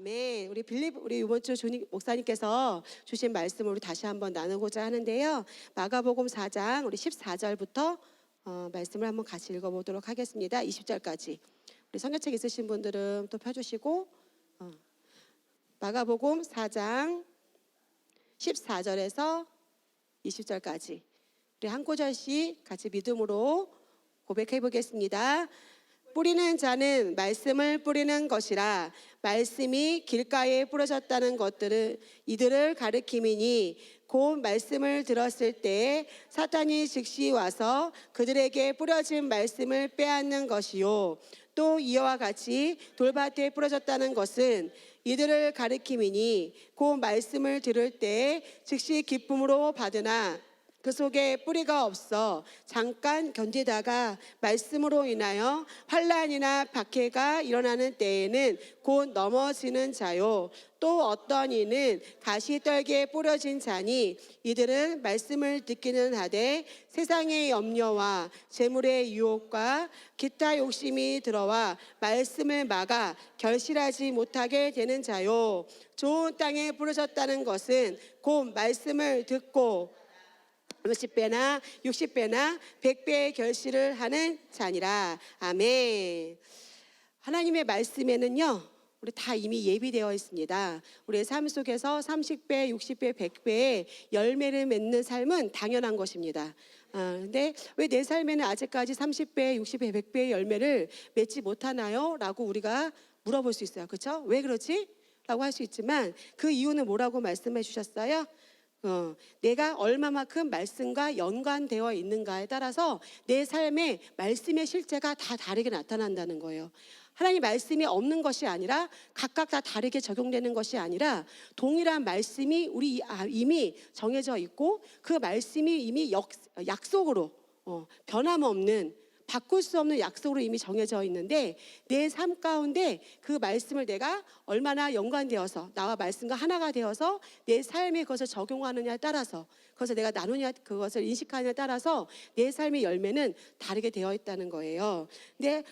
아멘. 우리 이번 주 주님 목사님께서 주신 말씀을 우리 다시 한번 나누고자 하는데요. 마가복음 4장 우리 14절부터 말씀을 한번 같이 읽어보도록 하겠습니다. 20절까지. 우리 성경책 있으신 분들은 또 펴주시고 마가복음 4장 14절에서 20절까지 우리 한 구절씩 같이 믿음으로 고백해 보겠습니다. 뿌리는 자는 말씀을 뿌리는 것이라. 말씀이 길가에 뿌려졌다는 것들은 이들을 가리킴이니 곧 말씀을 들었을 때 사탄이 즉시 와서 그들에게 뿌려진 말씀을 빼앗는 것이요. 또 이와 같이 돌밭에 뿌려졌다는 것은 이들을 가리킴이니 곧 말씀을 들을 때 즉시 기쁨으로 받으나 그 속에 뿌리가 없어 잠깐 견디다가 말씀으로 인하여 환난이나 박해가 일어나는 때에는 곧 넘어지는 자요. 또 어떤 이는 가시떨기에 뿌려진 자니 이들은 말씀을 듣기는 하되 세상의 염려와 재물의 유혹과 기타 욕심이 들어와 말씀을 막아 결실하지 못하게 되는 자요. 좋은 땅에 뿌려졌다는 것은 곧 말씀을 듣고 50배나 60배나 100배의 결실을 하는 자니라. 아멘. 하나님의 말씀에는요, 우리 다 이미 예비되어 있습니다. 우리의 삶 속에서 30배, 60배, 100배의 열매를 맺는 삶은 당연한 것입니다. 근데 왜 내 삶에는 아직까지 30배, 60배, 100배의 열매를 맺지 못하나요? 라고 우리가 물어볼 수 있어요. 그렇죠? 왜 그렇지? 라고 할 수 있지만 그 이유는 뭐라고 말씀해 주셨어요? 내가 얼마만큼 말씀과 연관되어 있는가에 따라서 내 삶의 말씀의 실제가 다 다르게 나타난다는 거예요. 하나님 말씀이 없는 것이 아니라 각각 다 다르게 적용되는 것이 아니라 동일한 말씀이 우리 이미 정해져 있고 그 말씀이 이미 약속으로 변함없는 바꿀 수 없는 약속으로 이미 정해져 있는데 내 삶 가운데 그 말씀을 내가 얼마나 연관되어서 나와 말씀과 하나가 되어서 내 삶에 그것을 적용하느냐에 따라서 그것을 내가 나누냐 그것을 인식하느냐에 따라서 내 삶의 열매는 다르게 되어 있다는 거예요. 근데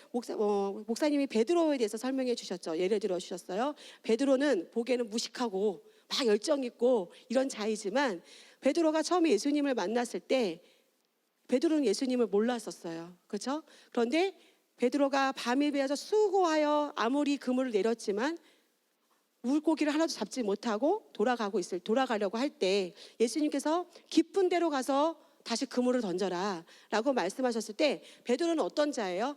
목사님이 베드로에 대해서 설명해 주셨죠. 예를 들어 주셨어요. 베드로는 보기에는 무식하고 막 열정 있고 이런 자이지만 베드로가 처음에 예수님을 만났을 때 베드로는 예수님을 몰랐었어요. 그렇죠? 그런데 베드로가 밤에 배워서 수고하여 아무리 그물을 내렸지만 물고기를 하나도 잡지 못하고 돌아가려고 할 때 예수님께서 깊은 데로 가서 다시 그물을 던져라 라고 말씀하셨을 때 베드로는 어떤 자예요?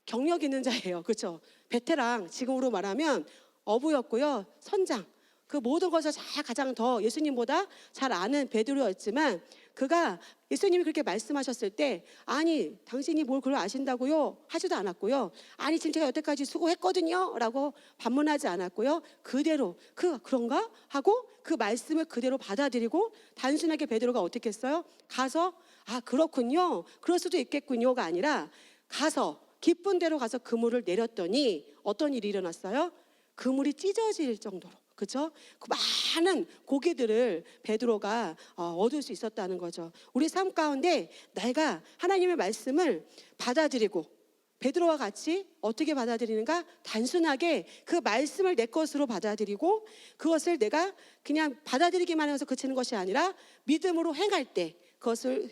경력 있는 자예요. 그렇죠? 베테랑, 지금으로 말하면 어부였고요. 선장. 그 모든 것을 가장 더 예수님보다 잘 아는 베드로였지만 그가 예수님이 그렇게 말씀하셨을 때 아니 당신이 뭘 그걸 아신다고요? 하지도 않았고요. 아니 지금 제가 여태까지 수고했거든요 라고 반문하지 않았고요. 그대로 그런가? 하고 그 말씀을 그대로 받아들이고 단순하게 베드로가 어떻게 했어요? 가서 그렇군요. 그럴 수도 있겠군요가 아니라 가서 깊은 데로 가서 그물을 내렸더니 어떤 일이 일어났어요? 그물이 찢어질 정도로 그렇죠? 그 많은 고기들을 베드로가 얻을 수 있었다는 거죠. 우리 삶 가운데 내가 하나님의 말씀을 받아들이고 베드로와 같이 어떻게 받아들이는가? 단순하게 그 말씀을 내 것으로 받아들이고 그것을 내가 그냥 받아들이기만 해서 그치는 것이 아니라 믿음으로 행할 때 그것을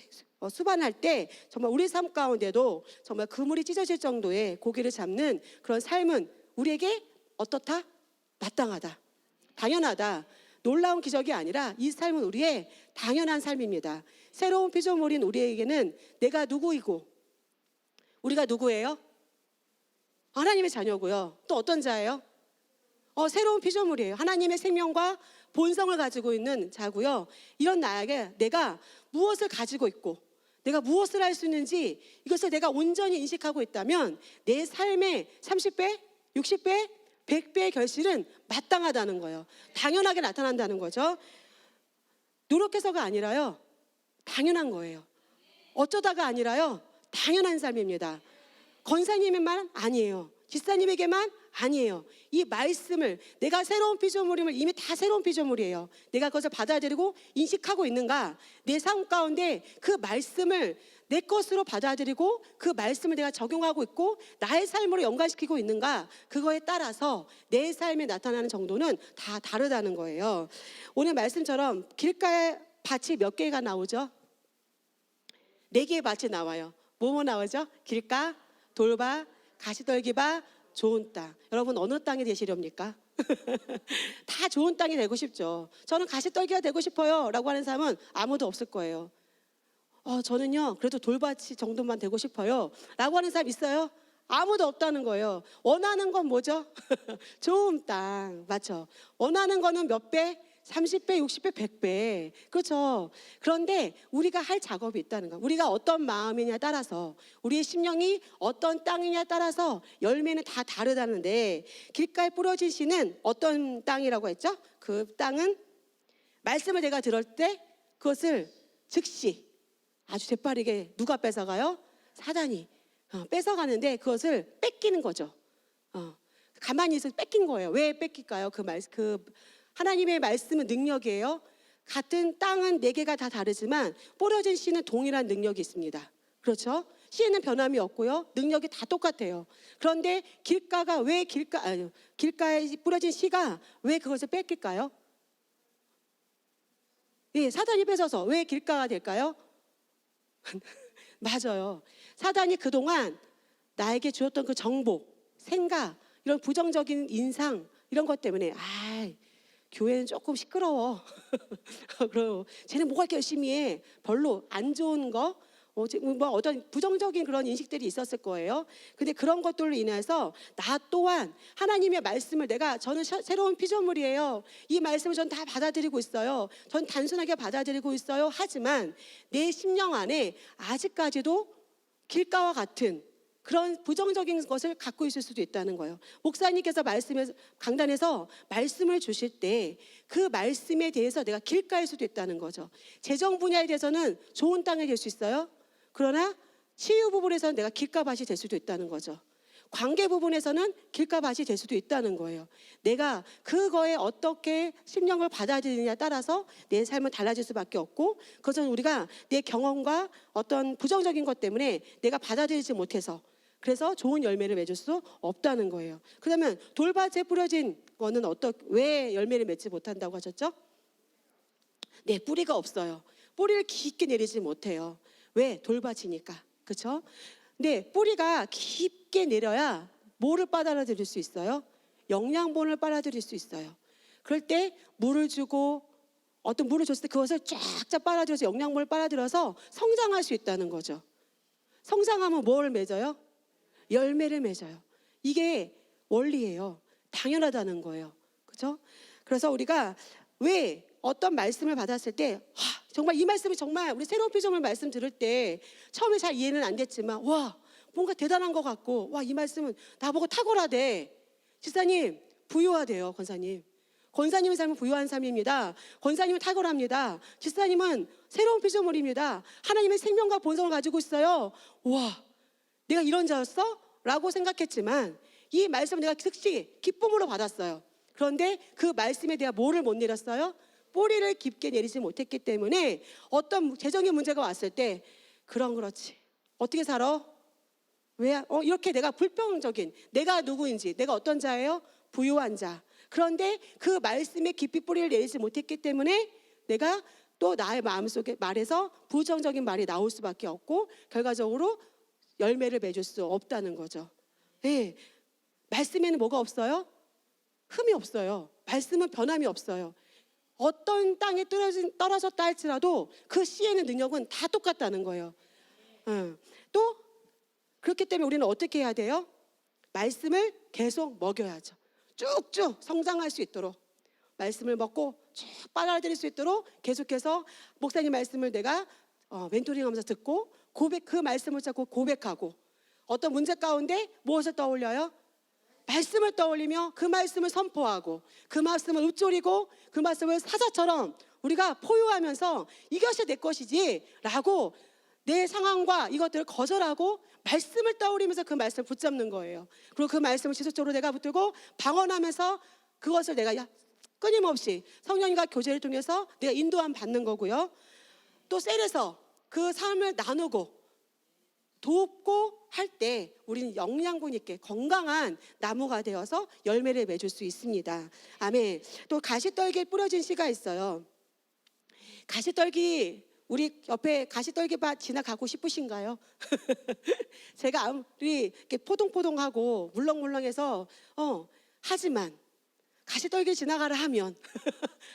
수반할 때 정말 우리 삶 가운데도 정말 그물이 찢어질 정도의 고기를 잡는 그런 삶은 우리에게 어떻다? 마땅하다. 당연하다. 놀라운 기적이 아니라 이 삶은 우리의 당연한 삶입니다. 새로운 피조물인 우리에게는 내가 누구이고 우리가 누구예요? 하나님의 자녀고요. 또 어떤 자예요? 새로운 피조물이에요. 하나님의 생명과 본성을 가지고 있는 자고요. 이런 나에게 내가 무엇을 가지고 있고 내가 무엇을 할 수 있는지 이것을 내가 온전히 인식하고 있다면 내 삶의 30배, 60배, 100배의 결실은 마땅하다는 거예요. 당연하게 나타난다는 거죠. 노력해서가 아니라요. 당연한 거예요. 어쩌다가 아니라요. 당연한 삶입니다. 권사님에만 아니에요. 집사님에게만 아니에요. 이 말씀을 내가 새로운 피조물임을 이미 다 새로운 피조물이에요. 내가 그것을 받아들이고 인식하고 있는가? 내 삶 가운데 그 말씀을 내 것으로 받아들이고 그 말씀을 내가 적용하고 있고 나의 삶으로 연관시키고 있는가, 그거에 따라서 내 삶에 나타나는 정도는 다 다르다는 거예요. 오늘 말씀처럼 길가에 밭이 몇 개가 나오죠? 4개의 밭이 나와요. 뭐뭐 나오죠? 길가, 돌밭, 가시떨기밭, 좋은 땅. 여러분 어느 땅이 되시렵니까? 다 좋은 땅이 되고 싶죠. 저는 가시떨기가 되고 싶어요 라고 하는 사람은 아무도 없을 거예요. 저는요 그래도 돌밭이 정도만 되고 싶어요 라고 하는 사람 있어요? 아무도 없다는 거예요. 원하는 건 뭐죠? 좋은 땅, 맞죠? 원하는 거는 몇 배? 30배, 60배, 100배. 그렇죠. 그런데 우리가 할 작업이 있다는 거. 우리가 어떤 마음이냐에 따라서, 우리의 심령이 어떤 땅이냐에 따라서 열매는 다 다르다는데, 길가에 뿌려진 씨는 어떤 땅이라고 했죠? 그 땅은 말씀을 내가 들을 때 그것을 즉시 아주 재빠르게 누가 뺏어가요? 사단이 뺏어가는데 그것을 뺏기는 거죠. 가만히 있어서 뺏긴 거예요. 왜 뺏길까요? 그 하나님의 말씀은 능력이에요. 같은 땅은 4개가 다 다르지만 뿌려진 씨는 동일한 능력이 있습니다. 그렇죠? 씨에는 변함이 없고요. 능력이 다 똑같아요. 그런데 길가에 뿌려진 씨가 왜 그것을 뺏길까요? 예, 사단이 뺏어서 왜 길가가 될까요? 맞아요. 사단이 그동안 나에게 주었던 그 정보, 생각, 이런 부정적인 인상, 이런 것 때문에 교회는 조금 시끄러워. 그리고 쟤는 뭐가 이렇게 열심히 해. 별로 안 좋은 거, 어떤 부정적인 그런 인식들이 있었을 거예요. 근데 그런 것들로 인해서 나 또한 하나님의 말씀을 저는 새로운 피조물이에요. 이 말씀을 전 다 받아들이고 있어요. 전 단순하게 받아들이고 있어요. 하지만 내 심령 안에 아직까지도 길가와 같은 그런 부정적인 것을 갖고 있을 수도 있다는 거예요. 목사님께서 강단에서 말씀을 주실 때 그 말씀에 대해서 내가 길가일 수도 있다는 거죠. 재정 분야에 대해서는 좋은 땅이 될 수 있어요. 그러나 치유 부분에서는 내가 길가밭이 될 수도 있다는 거죠. 관계 부분에서는 길가밭이 될 수도 있다는 거예요. 내가 그거에 어떻게 심령을 받아들이느냐에 따라서 내 삶은 달라질 수밖에 없고, 그것은 우리가 내 경험과 어떤 부정적인 것 때문에 내가 받아들이지 못해서 그래서 좋은 열매를 맺을 수 없다는 거예요. 그러면 돌밭에 뿌려진 거는 왜 열매를 맺지 못한다고 하셨죠? 네, 뿌리가 없어요. 뿌리를 깊게 내리지 못해요. 왜? 돌밭이니까. 그렇죠? 근데 뿌리가 깊게 내려야 뭐를 빨아들일 수 있어요? 영양분을 빨아들일 수 있어요. 그럴 때 물을 주고 어떤 물을 줬을 때 그것을 쫙쫙 빨아들여서 영양분을 빨아들여서 성장할 수 있다는 거죠. 성장하면 뭘 맺어요? 열매를 맺어요. 이게 원리예요. 당연하다는 거예요. 그렇죠? 그래서 우리가 왜 어떤 말씀을 받았을 때 정말 이 말씀이 정말 우리 새로운 피조물 말씀 들을 때 처음에 잘 이해는 안 됐지만 뭔가 대단한 것 같고 이 말씀은 나보고 탁월하대. 집사님 부유하대요. 권사님의 삶은 부유한 삶입니다. 권사님은 탁월합니다. 집사님은 새로운 피조물입니다. 하나님의 생명과 본성을 가지고 있어요. 내가 이런 자였어? 라고 생각했지만 이 말씀을 내가 즉시 기쁨으로 받았어요. 그런데 그 말씀에 대한 뭐를 못 내렸어요? 뿌리를 깊게 내리지 못했기 때문에 어떤 재정의 문제가 왔을 때 그렇지. 어떻게 살아? 왜? 이렇게 내가 불평적인, 내가 누구인지, 내가 어떤 자예요? 부유한 자. 그런데 그 말씀에 깊이 뿌리를 내리지 못했기 때문에 내가 또 나의 마음속에 말에서 부정적인 말이 나올 수밖에 없고 결과적으로 열매를 맺을 수 없다는 거죠. 네. 말씀에는 뭐가 없어요? 흠이 없어요. 말씀은 변함이 없어요. 어떤 땅에 떨어졌다 할지라도 그 씨에는 능력은 다 똑같다는 거예요. 또 그렇기 때문에 우리는 어떻게 해야 돼요? 말씀을 계속 먹여야죠. 쭉쭉 성장할 수 있도록 말씀을 먹고 쭉 빨아들일 수 있도록 계속해서 목사님 말씀을 내가 멘토링하면서 듣고 그 말씀을 자꾸 고백하고 어떤 문제 가운데 무엇을 떠올려요? 말씀을 떠올리며 그 말씀을 선포하고 그 말씀을 읊조리고 그 말씀을 사자처럼 우리가 포효하면서 이것이 내 것이지 라고 내 상황과 이것들을 거절하고 말씀을 떠올리면서 그 말씀을 붙잡는 거예요. 그리고 그 말씀을 지속적으로 내가 붙들고 방언하면서 그것을 내가 끊임없이 성령님과 교제를 통해서 내가 인도함 받는 거고요. 또 셀에서 그 삶을 나누고 돕고 할 때 우리는 영양분 있게 건강한 나무가 되어서 열매를 맺을 수 있습니다. 아멘. 또 가시떨기에 뿌려진 씨가 있어요. 가시떨기, 우리 옆에 가시떨기밭 지나가고 싶으신가요? 제가 아무리 이렇게 포동포동하고 물렁물렁해서 하지만 가시떨기 지나가라 하면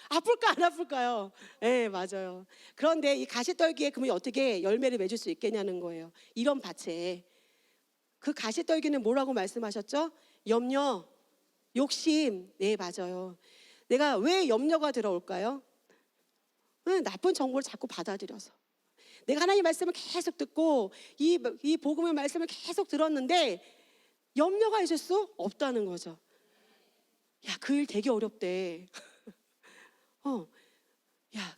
아플까 안 아플까요? 네, 맞아요. 그런데 이 가시떨기에 그러면 어떻게 열매를 맺을 수 있겠냐는 거예요. 이런 밭에 그 가시떨기는 뭐라고 말씀하셨죠? 염려, 욕심. 네, 맞아요. 내가 왜 염려가 들어올까요? 나쁜 정보를 자꾸 받아들여서. 내가 하나님 말씀을 계속 듣고 이 복음의 말씀을 계속 들었는데 염려가 있을 수 없다는 거죠. 야, 그 일 되게 어렵대. 야,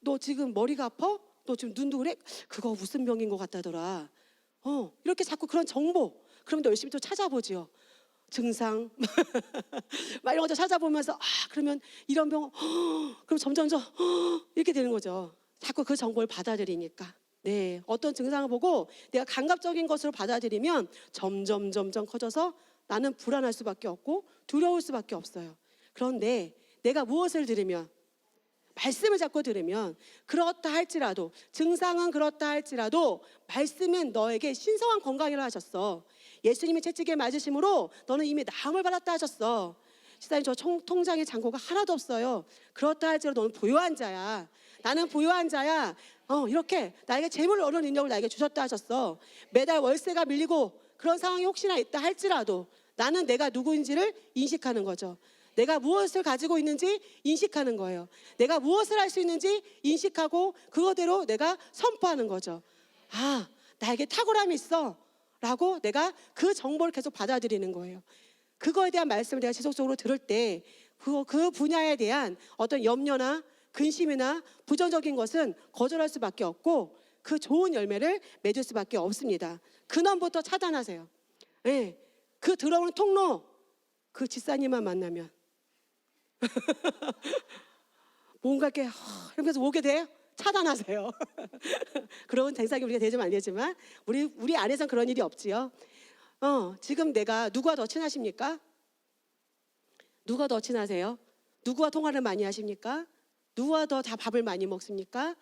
너 지금 머리가 아파? 너 지금 눈도 그래? 그거 무슨 병인 것 같다더라. 이렇게 자꾸 그런 정보. 그럼 너 열심히 또 찾아보지요. 증상 막 이런 거 찾아보면서 그러면 이런 병 그럼 점점점 이렇게 되는 거죠. 자꾸 그 정보를 받아들이니까. 네, 어떤 증상을 보고 내가 감각적인 것으로 받아들이면 점점 커져서 나는 불안할 수밖에 없고 두려울 수밖에 없어요. 그런데 내가 무엇을 들으면, 말씀을 자꾸 들으면, 그렇다 할지라도, 증상은 그렇다 할지라도 말씀은 너에게 신성한 건강이라 하셨어. 예수님이 채찍에 맞으심으로 너는 이미 나음을 받았다 하셨어. 시사님, 저 통장에 잔고가 하나도 없어요. 그렇다 할지라도 너는 부유한 자야. 나는 부유한 자야. 이렇게 나에게 재물을 얻는 능력을 나에게 주셨다 하셨어. 매달 월세가 밀리고 그런 상황이 혹시나 있다 할지라도 나는 내가 누구인지를 인식하는 거죠. 내가 무엇을 가지고 있는지 인식하는 거예요. 내가 무엇을 할 수 있는지 인식하고 그거대로 내가 선포하는 거죠. 나에게 탁월함이 있어 라고 내가 그 정보를 계속 받아들이는 거예요. 그거에 대한 말씀을 내가 지속적으로 들을 때 그 분야에 대한 어떤 염려나 근심이나 부정적인 것은 거절할 수밖에 없고 그 좋은 열매를 맺을 수밖에 없습니다. 근원부터 차단하세요. 네. 그 들어오는 통로, 그 집사님만 만나면 뭔가 이렇게 이러면서 오게 돼요? 차단하세요. 그런 대상이 우리가 되지는 않겠지만 우리 안에선 그런 일이 없지요. 지금 내가 누구와 더 친하십니까? 누가 더 친하세요? 누구와 통화를 많이 하십니까? 누구와 더 다 밥을 많이 먹습니까?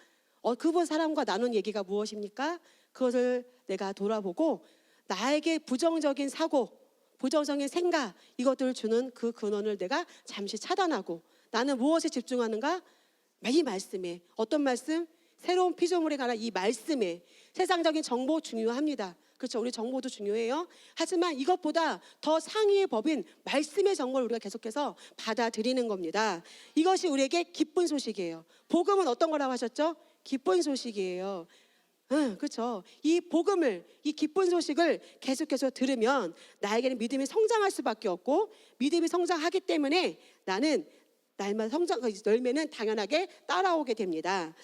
그분 사람과 나눈 얘기가 무엇입니까? 그것을 내가 돌아보고 나에게 부정적인 사고, 부정적인 생각, 이것들을 주는 그 근원을 내가 잠시 차단하고 나는 무엇에 집중하는가? 이 말씀에. 어떤 말씀? 새로운 피조물에 관한 이 말씀에. 세상적인 정보 중요합니다. 그렇죠. 우리 정보도 중요해요. 하지만 이것보다 더 상위의 법인 말씀의 정보를 우리가 계속해서 받아들이는 겁니다. 이것이 우리에게 기쁜 소식이에요. 복음은 어떤 거라고 하셨죠? 기쁜 소식이에요. 그렇죠. 이 복음을, 이 기쁜 소식을 계속해서 들으면 나에게는 믿음이 성장할 수밖에 없고 믿음이 성장하기 때문에 나는 날마다 열매는 당연하게 따라오게 됩니다.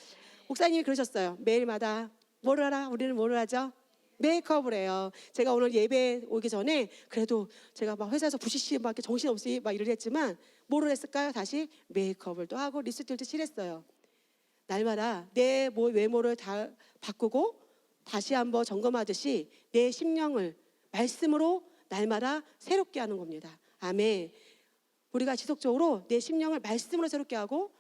목사님이 그러셨어요. 매일마다 뭐를 하라? 우리는 뭐를 하죠? 메이크업을 해요. 제가 오늘 예배 오기 전에 그래도 제가 막 회사에서 부시시 막 정신없이 막 일을 했지만 뭐를 했을까요? 다시 메이크업을 또 하고 립스틱도 칠했어요. 날마다 내 외모를 다 바꾸고 다시 한번 점검하듯이 내 심령을 말씀으로 날마다 새롭게 하는 겁니다. 아멘. 우리가 지속적으로 내 심령을 말씀으로 새롭게 하고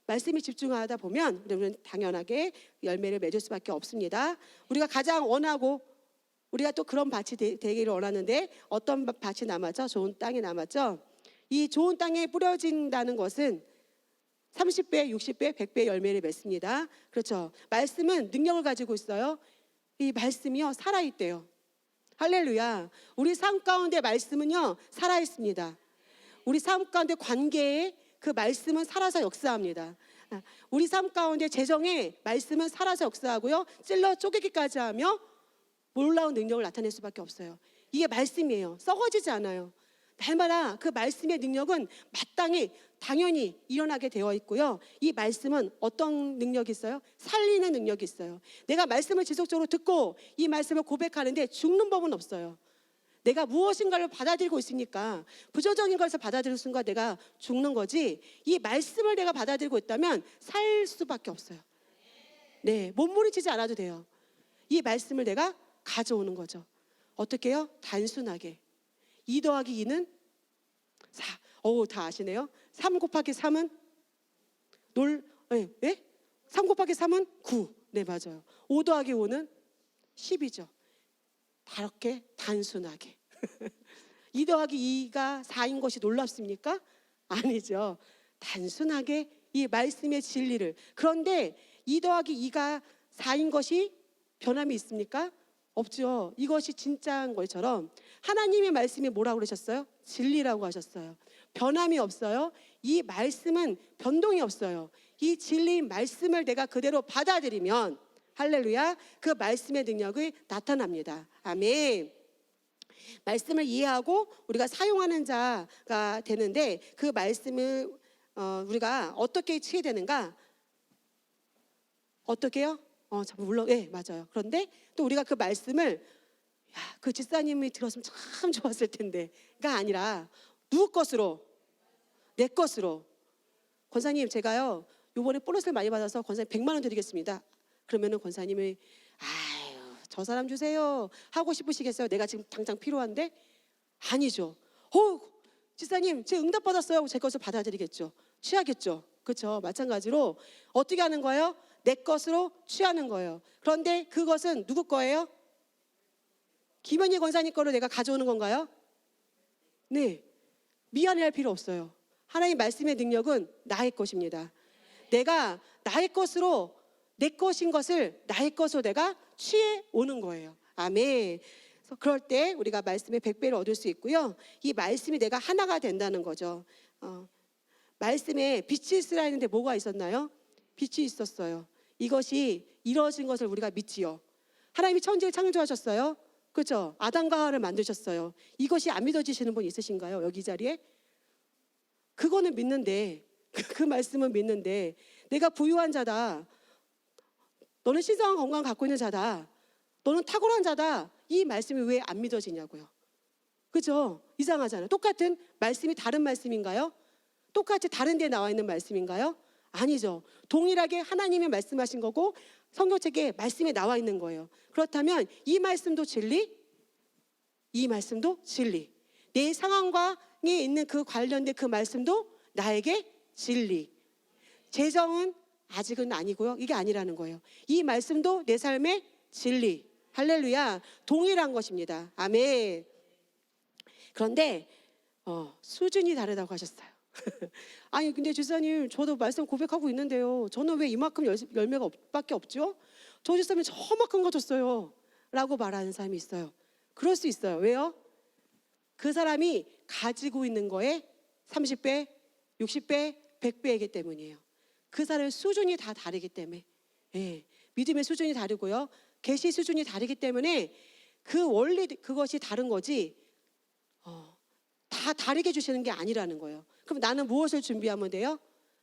말씀에 집중하다 보면 우리는 당연하게 열매를 맺을 수밖에 없습니다. 우리가 가장 원하고 우리가 또 그런 밭이 되기를 원하는데 어떤 밭이 남았죠? 좋은 땅이 남았죠? 이 좋은 땅에 뿌려진다는 것은 30배, 60배, 100배 열매를 맺습니다. 그렇죠. 말씀은 능력을 가지고 있어요. 이 말씀이요 살아있대요. 할렐루야. 우리 삶 가운데 말씀은요 살아있습니다. 우리 삶 가운데 관계에 그 말씀은 살아서 역사합니다. 우리 삶 가운데 재정에 말씀은 살아서 역사하고요. 찔러 쪼개기까지 하며 놀라운 능력을 나타낼 수밖에 없어요. 이게 말씀이에요. 썩어지지 않아요. 날마다 그 말씀의 능력은 마땅히 당연히 일어나게 되어 있고요. 이 말씀은 어떤 능력이 있어요? 살리는 능력이 있어요. 내가 말씀을 지속적으로 듣고 이 말씀을 고백하는데 죽는 법은 없어요. 내가 무엇인가를 받아들이고 있으니까 부정적인 것을 받아들일 순간 내가 죽는 거지 이 말씀을 내가 받아들이고 있다면 살 수밖에 없어요. 네, 몸부림치지 않아도 돼요. 이 말씀을 내가 가져오는 거죠. 어떻게 해요? 단순하게. 2 더하기 2는 4. 다 아시네요. 3 곱하기 3은 예? 3 곱하기 3은 9. 네, 맞아요. 5 더하기 5는 10이죠. 이렇게 단순하게. 2 더하기 2가 4인 것이 놀랍습니까? 아니죠. 단순하게 이 말씀의 진리를. 그런데 2 더하기 2가 4인 것이 변함이 있습니까? 없죠. 이것이 진짜인 것처럼 하나님의 말씀이 뭐라고 그러셨어요? 진리라고 하셨어요. 변함이 없어요. 이 말씀은 변동이 없어요. 이 진리인 말씀을 내가 그대로 받아들이면 할렐루야, 그 말씀의 능력이 나타납니다. 아멘. 말씀을 이해하고 우리가 사용하는 자가 되는데, 그 말씀을 우리가 어떻게 취해되는가? 어떻게요? 물론 맞아요. 그런데 또 우리가 그 말씀을 그 집사님이 들었으면 참 좋았을 텐데가 아니라 누구 것으로? 내 것으로. 권사님, 제가요 요번에 보너스를 많이 받아서 권사님 100만 원 드리겠습니다. 그러면은 권사님이 아유, 저 사람 주세요 하고 싶으시겠어요? 내가 지금 당장 필요한데? 아니죠. 집사님, 제 응답 받았어요. 제 것을 받아들이겠죠. 취하겠죠. 그렇죠. 마찬가지로 어떻게 하는 거예요? 내 것으로 취하는 거예요. 그런데 그것은 누구 거예요? 김현희 권사님 거로 내가 가져오는 건가요? 네, 미안해할 필요 없어요. 하나님 말씀의 능력은 나의 것입니다. 내가 나의 것으로, 내 것인 것을 나의 것으로 내가 취해 오는 거예요. 아멘. 그래서 그럴 때 우리가 말씀의 100배를 얻을 수 있고요. 이 말씀이 내가 하나가 된다는 거죠. 말씀에 빛이 있으라 했는데 뭐가 있었나요? 빛이 있었어요. 이것이 이루어진 것을 우리가 믿지요. 하나님이 천지를 창조하셨어요. 그렇죠? 아담과 하와를 만드셨어요. 이것이 안 믿어지시는 분 있으신가요? 여기 자리에? 그거는 믿는데, 그 말씀은 믿는데, 내가 부유한 자다, 너는 신성한 건강 갖고 있는 자다, 너는 탁월한 자다, 이 말씀이 왜 안 믿어지냐고요. 그죠? 이상하잖아요. 똑같은 말씀이 다른 말씀인가요? 똑같이 다른 데 나와 있는 말씀인가요? 아니죠. 동일하게 하나님이 말씀하신 거고 성경책에 말씀이 나와 있는 거예요. 그렇다면 이 말씀도 진리, 이 말씀도 진리. 내 상황과에 있는 그 관련된 그 말씀도 나에게 진리. 재정은 아직은 아니고요. 이게 아니라는 거예요. 이 말씀도 내 삶의 진리. 할렐루야. 동일한 것입니다. 아멘. 그런데 수준이 다르다고 하셨어요. 아니 근데 주사님, 저도 말씀 고백하고 있는데요, 저는 왜 이만큼 열매가 밖에 없죠? 저 주사님 저만큼 가졌어요 라고 말하는 사람이 있어요. 그럴 수 있어요. 왜요? 그 사람이 가지고 있는 거에 30배, 60배, 100배이기 때문이에요. 그 사람의 수준이 다 다르기 때문에. 믿음의 수준이 다르고요, 계시 수준이 다르기 때문에 그 원리, 그것이 다른 거지 다 다르게 주시는 게 아니라는 거예요. 그럼 나는 무엇을 준비하면 돼요?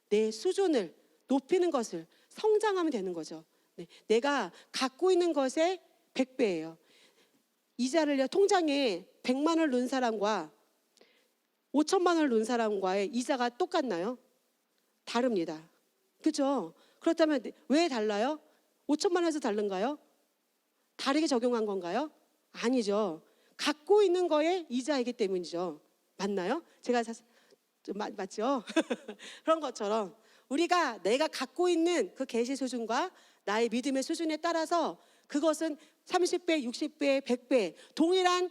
내 수준을 높이는 것을, 성장하면 되는 거죠. 내가 갖고 있는 것의 100배예요. 이자를요, 통장에 100만 원을 넣은 사람과 5천만 원을 넣은 사람과의 이자가 똑같나요? 다릅니다. 그렇죠? 그렇다면 왜 달라요? 5천만 원에서 다른가요? 다르게 적용한 건가요? 아니죠. 갖고 있는 거에 이자이기 때문이죠. 맞나요? 제가 맞죠? 그런 것처럼 우리가 내가 갖고 있는 그 계시 수준과 나의 믿음의 수준에 따라서 그것은 30배, 60배, 100배 동일한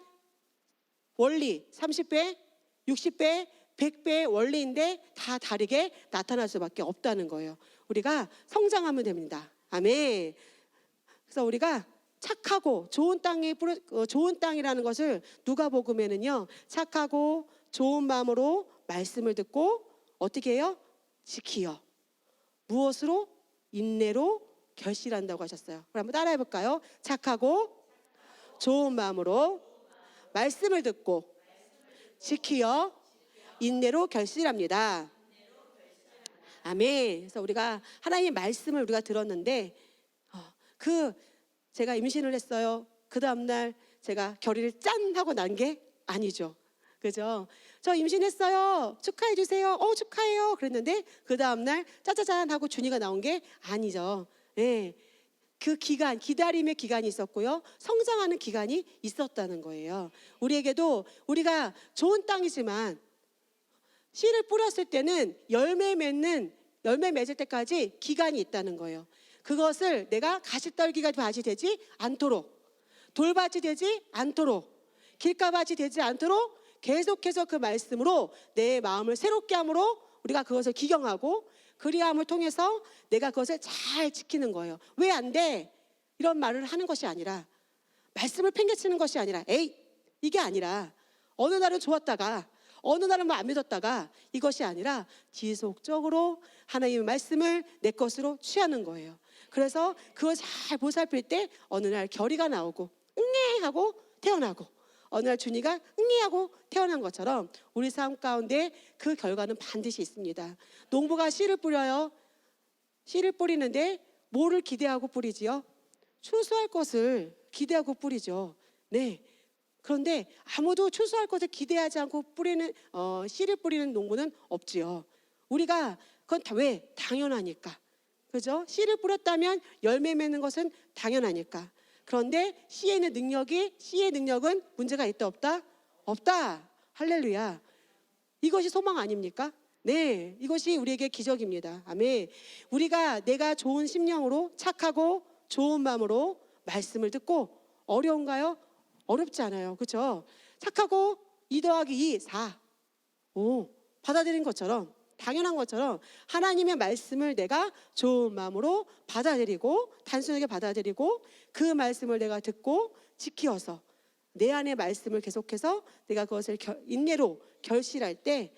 원리, 30배, 60배, 100배의 원리인데 다 다르게 나타날 수밖에 없다는 거예요. 우리가 성장하면 됩니다. 아멘. 그래서 우리가 착하고 좋은 땅이라는 것을 누가복음에는요, 착하고 좋은 마음으로 말씀을 듣고 어떻게 해요? 지키어. 무엇으로? 인내로 결실한다고 하셨어요. 그럼 한번 따라해 볼까요? 착하고 좋은 마음으로 말씀을 듣고 지키어 인내로 결실합니다. 아멘. 그래서 우리가 하나님의 말씀을 우리가 들었는데 제가 임신을 했어요. 그 다음날 제가 결의를 짠 하고 난 게 아니죠. 그죠? 저 임신했어요. 축하해 주세요. 축하해요. 그랬는데 그 다음날 짜자잔 하고 준이가 나온 게 아니죠. 네. 그 기간, 기다림의 기간이 있었고요. 성장하는 기간이 있었다는 거예요. 우리에게도 우리가 좋은 땅이지만 씨를 뿌렸을 때는 열매 맺을 때까지 기간이 있다는 거예요. 그것을 내가 가시떨기가 밭이 되지 않도록, 돌밭이 되지 않도록, 길가밭이 되지 않도록 계속해서 그 말씀으로 내 마음을 새롭게 함으로 우리가 그것을 기경하고 그리함을 통해서 내가 그것을 잘 지키는 거예요. 왜 안 돼? 이런 말을 하는 것이 아니라, 말씀을 팽개치는 것이 아니라, 에이, 이게 아니라 어느 날은 좋았다가 어느 날은 안 믿었다가 이것이 아니라 지속적으로 하나님의 말씀을 내 것으로 취하는 거예요. 그래서 그걸 잘 보살필 때 어느 날 결의가 나오고 응애 하고 태어나고, 어느 날 준이가 응애하고 태어난 것처럼 우리 삶 가운데 그 결과는 반드시 있습니다. 농부가 씨를 뿌려요. 씨를 뿌리는데 뭐를 기대하고 뿌리지요? 추수할 것을 기대하고 뿌리죠. 네. 그런데 아무도 추수할 것을 기대하지 않고 씨를 뿌리는 농부는 없지요. 우리가 그건 왜? 당연하니까. 그죠? 씨를 뿌렸다면 열매 맺는 것은 당연하니까. 그런데 씨의 능력은 문제가 있다 없다? 없다. 할렐루야. 이것이 소망 아닙니까? 네, 이것이 우리에게 기적입니다. 아멘. 내가 좋은 심령으로 착하고 좋은 마음으로 말씀을 듣고, 어려운가요? 어렵지 않아요. 그렇죠? 착하고 2 더하기 2, 4. 받아들인 것처럼, 당연한 것처럼 하나님의 말씀을 내가 좋은 마음으로 받아들이고, 단순하게 받아들이고, 그 말씀을 내가 듣고 지키어서 내 안의 말씀을 계속해서 내가 그것을 인내로 결실할 때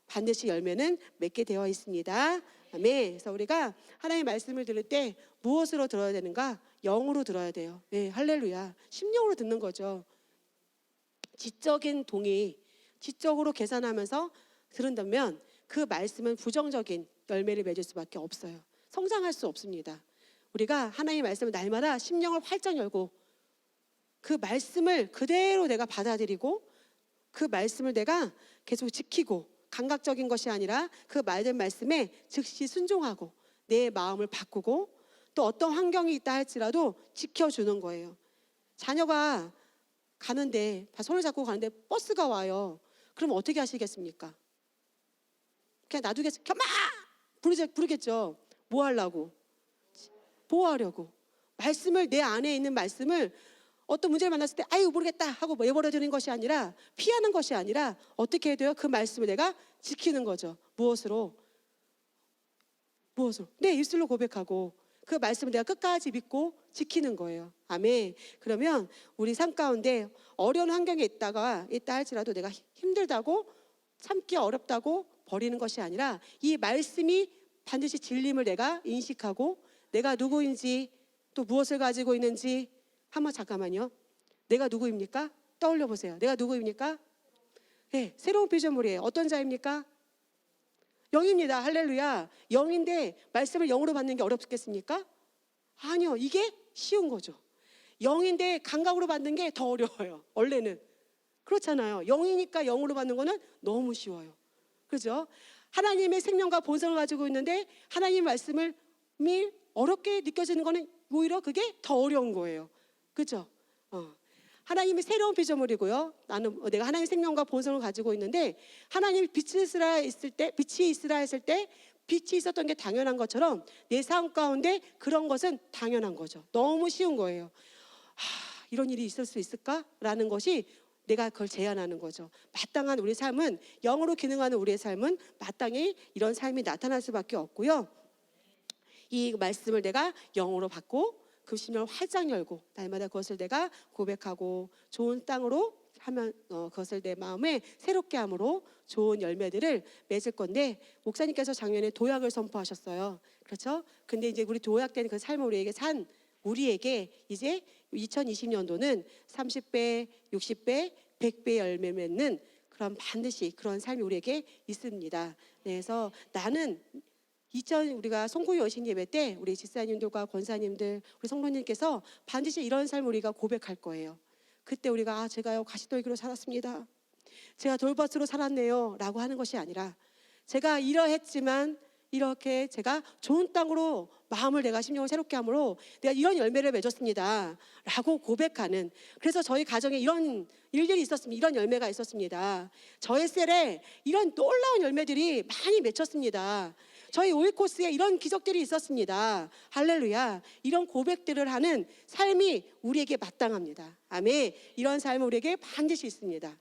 반드시 열매는 맺게 되어 있습니다. 아멘. 그래서 우리가 하나님의 말씀을 들을 때 무엇으로 들어야 되는가? 영으로 들어야 돼요. 네, 할렐루야. 심령으로 듣는 거죠. 지적인 동의, 지적으로 계산하면서 들은다면 그 말씀은 부정적인 열매를 맺을 수밖에 없어요. 성장할 수 없습니다. 우리가 하나님의 말씀을 날마다 심령을 활짝 열고 그 말씀을 그대로 내가 받아들이고 그 말씀을 내가 계속 지키고, 감각적인 것이 아니라 그 말씀에 즉시 순종하고 내 마음을 바꾸고, 또 어떤 환경이 있다 할지라도 지켜주는 거예요. 자녀가 가는데, 손을 잡고 가는데 버스가 와요. 그럼 어떻게 하시겠습니까? 그냥 놔두겠어요? 막 부르겠죠. 뭐 하려고? 보호하려고. 내 안에 있는 말씀을 어떤 문제를 만났을 때 아유 모르겠다 하고 내버려두는 것이 아니라, 피하는 것이 아니라 어떻게 해야 돼요? 그 말씀을 내가 지키는 거죠. 무엇으로? 내 입술로 고백하고 그 말씀을 내가 끝까지 믿고 지키는 거예요. 아멘. 그러면 우리 삶 가운데 어려운 환경에 있다 할지라도 내가 힘들다고, 참기 어렵다고 버리는 것이 아니라, 이 말씀이 반드시 진림을 내가 인식하고 내가 누구인지, 또 무엇을 가지고 있는지, 한번 잠깐만요. 내가 누구입니까? 떠올려 보세요. 내가 누구입니까? 네, 새로운 피조물이에요. 어떤 자입니까? 영입니다. 할렐루야. 영인데 말씀을 영으로 받는 게 어렵겠습니까? 아니요. 이게 쉬운 거죠. 영인데 감각으로 받는 게 더 어려워요. 원래는. 그렇잖아요. 영이니까 영으로 받는 거는 너무 쉬워요. 그죠? 하나님의 생명과 본성을 가지고 있는데 하나님의 말씀을 어렵게 느껴지는 거는 오히려 그게 더 어려운 거예요. 그죠? 하나님이 새로운 피조물이고요. 내가 하나님의 생명과 본성을 가지고 있는데, 하나님이 빛이 있으라 했을 때 빛이 있었던 게 당연한 것처럼 내 삶 가운데 그런 것은 당연한 거죠. 너무 쉬운 거예요. 이런 일이 있을 수 있을까라는 것이 내가 그걸 제안하는 거죠. 마땅한 우리 삶은, 영으로 기능하는 우리의 삶은 마땅히 이런 삶이 나타날 수밖에 없고요. 이 말씀을 내가 영으로 받고 그 심령을 활짝 열고 날마다 그것을 내가 고백하고 좋은 땅으로 하면 그것을 내 마음에 새롭게 함으로 좋은 열매들을 맺을 건데, 목사님께서 작년에 도약을 선포하셨어요. 그렇죠? 근데 이제 우리 도약된 그 삶을 우리에게 이제 2020년도는 30배, 60배, 100배 열매 맺는 그런, 반드시 그런 삶이 우리에게 있습니다. 그래서 나는 우리가 송구 여신 예배 때 우리 집사님들과 권사님들, 우리 성도님께서 반드시 이런 삶을 우리가 고백할 거예요. 그때 우리가 제가요 가시떨기로 살았습니다, 제가 돌밭으로 살았네요 라고 하는 것이 아니라, 제가 이러했지만 이렇게 제가 좋은 땅으로 마음을 내가 심령을 새롭게 함으로 내가 이런 열매를 맺었습니다 라고 고백하는, 그래서 저희 가정에 이런 일들이 있었습니다. 이런 열매가 있었습니다. 저의 셀에 이런 놀라운 열매들이 많이 맺혔습니다. 저희 오이코스에 이런 기적들이 있었습니다. 할렐루야. 이런 고백들을 하는 삶이 우리에게 마땅합니다. 아멘. 이런 삶은 우리에게 반드시 있습니다.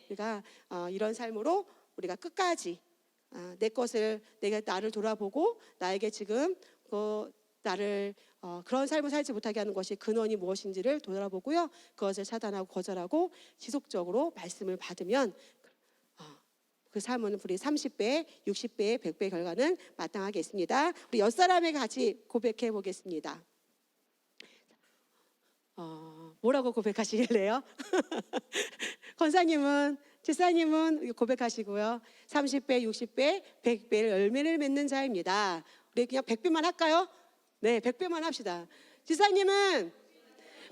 우리가 이런 삶으로 우리가 끝까지 내 것을, 내가 나를 돌아보고 나에게 지금 나를 그런 삶을 살지 못하게 하는 것이 근원이 무엇인지를 돌아보고요, 그것을 차단하고 거절하고 지속적으로 말씀을 받으면 그 삶은 우리 30배, 60배, 100배 결과는 마땅하게 있습니다. 우리 6사람에게 같이 고백해 보겠습니다. 뭐라고 고백하시길래요? 권사님은, 지사님은 고백하시고요. 30배, 60배, 100배의 열매를 맺는 자입니다. 우리 그냥 100배만 할까요? 네, 100배만 합시다. 지사님은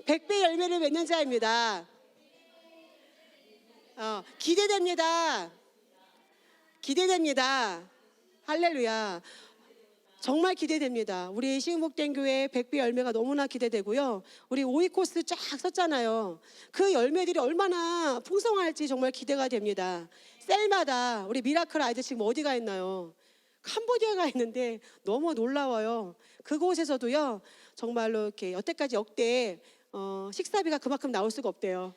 100배 열매를 맺는 자입니다. 기대됩니다. 기대됩니다. 할렐루야. 정말 기대됩니다. 우리 시흥복된 교회 100배 열매가 너무나 기대되고요. 우리 오이코스 쫙 썼잖아요. 그 열매들이 얼마나 풍성할지 정말 기대가 됩니다. 셀마다 우리 미라클 아이들 지금 어디가 있나요? 캄보디아가 있는데 너무 놀라워요. 그곳에서도요, 정말로 이렇게 여태까지 역대 식사비가 그만큼 나올 수가 없대요.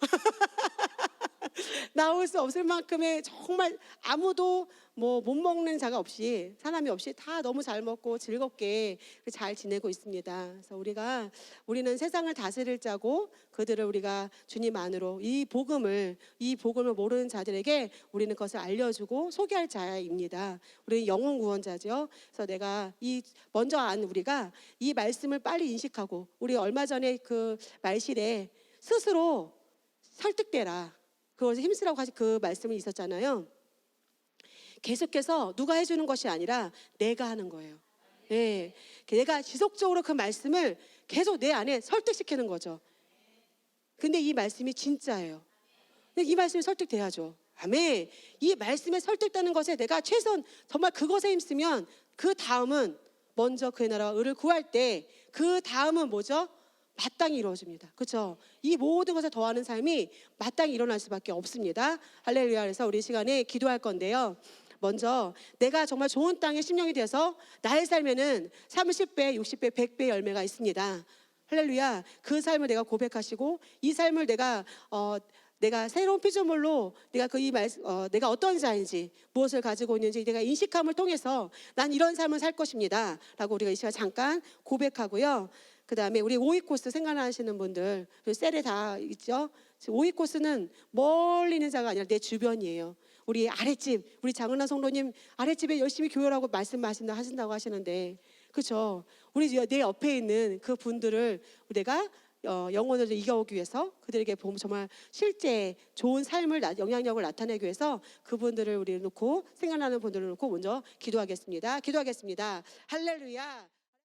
나올 수 없을 만큼의 정말 아무도 뭐 못 먹는 자가 없이, 사람이 없이 다 너무 잘 먹고 즐겁게 잘 지내고 있습니다. 그래서 우리는 세상을 다스릴 자고 그들을 우리가 주님 안으로 이 복음을 모르는 자들에게 우리는 그것을 알려주고 소개할 자입니다. 우리는 영혼 구원자죠. 그래서 내가 먼저 우리가 이 말씀을 빨리 인식하고, 우리 얼마 전에 그 말실에 스스로 설득되라, 그것을 힘쓰라고 하신 그 말씀이 있었잖아요. 계속해서 누가 해주는 것이 아니라 내가 하는 거예요. 네. 내가 지속적으로 그 말씀을 계속 내 안에 설득시키는 거죠. 근데 이 말씀이 진짜예요. 근데 이 말씀이 설득돼야죠. 아멘. 이 말씀에 설득되는 것에 내가 최선, 정말 그것에 힘쓰면 그 다음은 먼저 그의 나라와 의를 구할 때 그 다음은 뭐죠? 마땅히 이루어집니다. 그렇죠? 이 모든 것을 더하는 삶이 마땅히 일어날 수밖에 없습니다. 할렐루야. 그래서 우리 시간에 기도할 건데요, 먼저 내가 정말 좋은 땅에 심령이 돼서 나의 삶에는 30배, 60배, 100배 열매가 있습니다. 할렐루야. 그 삶을 내가 고백하시고, 이 삶을 내가 새로운 피조물로 내가 어떤 자인지, 무엇을 가지고 있는지 내가 인식함을 통해서 난 이런 삶을 살 것입니다 라고 우리가 이 시간 잠깐 고백하고요. 그 다음에 우리 오이코스 생각나시는 분들, 셀에 다 있죠. 오이코스는 멀리 있는 자가 아니라 내 주변이에요. 우리 아랫집, 우리 장은아 성도님 아랫집에 열심히 교회라고 말씀하신다고 하시는데, 그렇죠? 우리 내 옆에 있는 그 분들을 내가 영혼을 이겨오기 위해서, 그들에게 보면 정말 실제 좋은 삶을, 영향력을 나타내기 위해서 그분들을 우리 놓고, 생각나는 분들을 놓고 먼저 기도하겠습니다. 할렐루야.